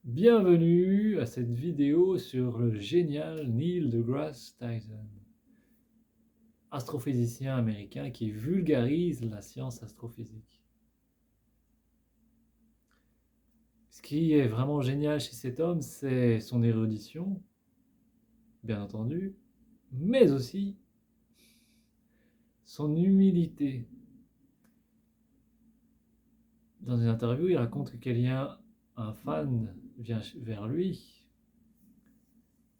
Bienvenue à cette vidéo sur le génial Neil deGrasse Tyson, astrophysicien américain qui vulgarise la science astrophysique. Ce qui est vraiment génial chez cet homme, c'est son érudition, bien entendu, mais aussi son humilité. Dans une interview, il raconte que quelqu'un, un fan, vient vers lui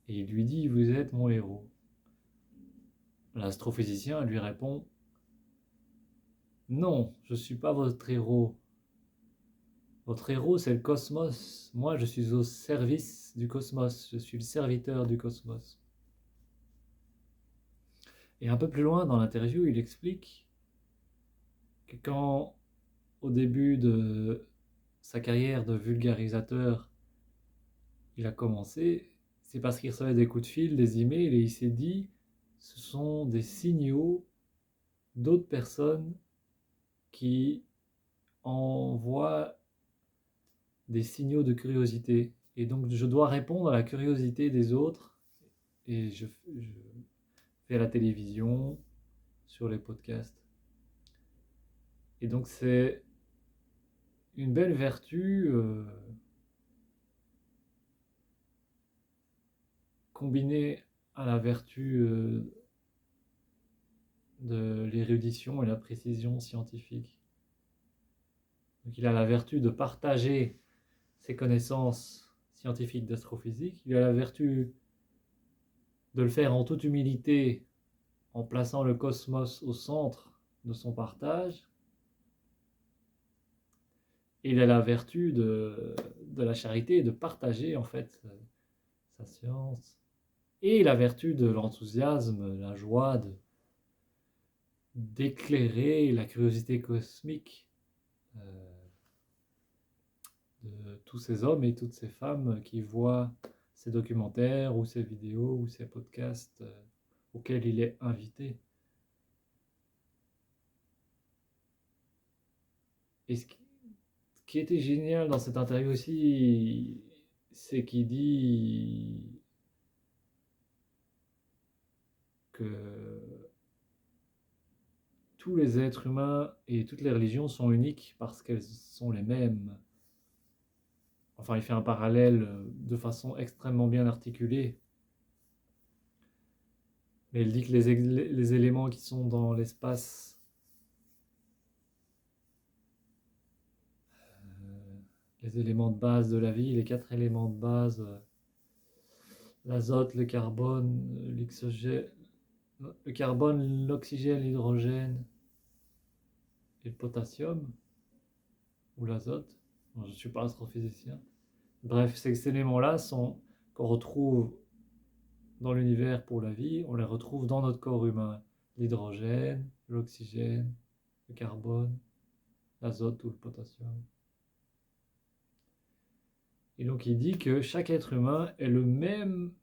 et il lui dit « Vous êtes mon héros ». L'astrophysicien lui répond « Non, je ne suis pas votre héros. Votre héros, c'est le cosmos. Moi, je suis au service du cosmos. Je suis le serviteur du cosmos. » Et un peu plus loin dans l'interview, il explique que quand, au début de sa carrière de vulgarisateur, il a commencé, c'est parce qu'il recevait des coups de fil, des emails, et il s'est dit, ce sont des signaux d'autres personnes qui envoient des signaux de curiosité. Et donc, je dois répondre à la curiosité des autres. Et je fais à la télévision, sur les podcasts. Et donc, c'est une belle vertu combinée à la vertu de l'érudition et la précision scientifique. Donc, il a la vertu de partager ses connaissances scientifiques d'astrophysique. Il a la vertu de le faire en toute humilité, en plaçant le cosmos au centre de son partage. Et il a la vertu de la charité, de partager en fait sa science. Et la vertu de l'enthousiasme, la joie d'éclairer la curiosité cosmique de tous ces hommes et toutes ces femmes qui voient ces documentaires ou ces vidéos ou ces podcasts auxquels il est invité. Et ce qui était génial dans cette interview aussi, c'est qu'il dit que tous les êtres humains et toutes les religions sont uniques parce qu'elles sont les mêmes. Enfin, il fait un parallèle de façon extrêmement bien articulée. Mais il dit que les éléments qui sont dans l'espace, les éléments de base de la vie, les 4 éléments de base, l'azote, le carbone, l'oxygène, l'hydrogène et le potassium, ou l'azote. Je ne suis pas astrophysicien. Bref, ces éléments-là qu'on retrouve dans l'univers pour la vie, on les retrouve dans notre corps humain. L'hydrogène, l'oxygène, le carbone, l'azote ou le potassium. Et donc il dit que chaque être humain est le même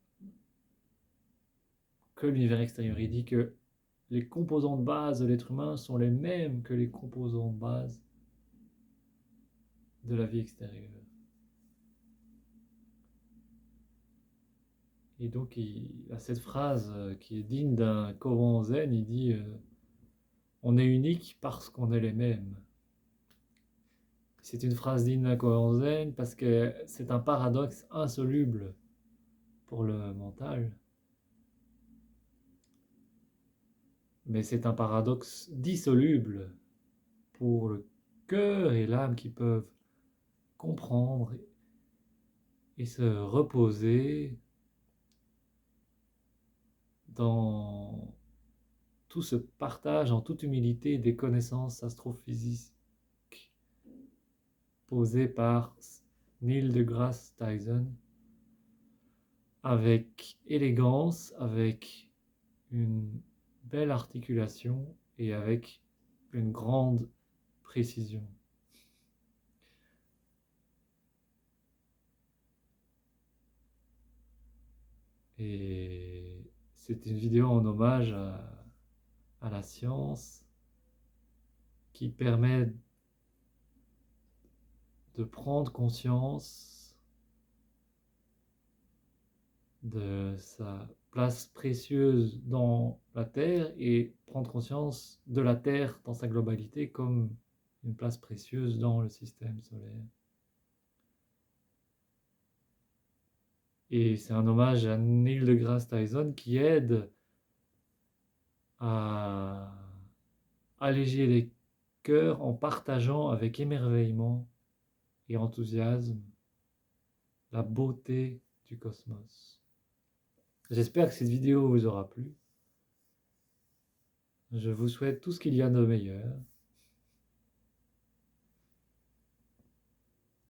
que l'univers extérieur. Il dit que les composants de base de l'être humain sont les mêmes que les composants de base de la vie extérieure. Et donc il a cette phrase qui est digne d'un koan zen, il dit on est unique parce qu'on est les mêmes. C'est une phrase digne d'un koan zen parce que c'est un paradoxe insoluble pour le mental. Mais c'est un paradoxe dissoluble pour le cœur et l'âme qui peuvent comprendre et se reposer dans tout ce partage en toute humilité des connaissances astrophysiques posées par Neil deGrasse Tyson avec élégance, avec une belle articulation et avec une grande précision. Et c'est une vidéo en hommage à la science qui permet de prendre conscience de sa place précieuse dans la Terre et prendre conscience de la Terre dans sa globalité comme une place précieuse dans le système solaire. Et c'est un hommage à Neil deGrasse Tyson qui aide à alléger les cœurs en partageant avec émerveillement et enthousiasme la beauté du cosmos. J'espère que cette vidéo vous aura plu. Je vous souhaite tout ce qu'il y a de meilleur.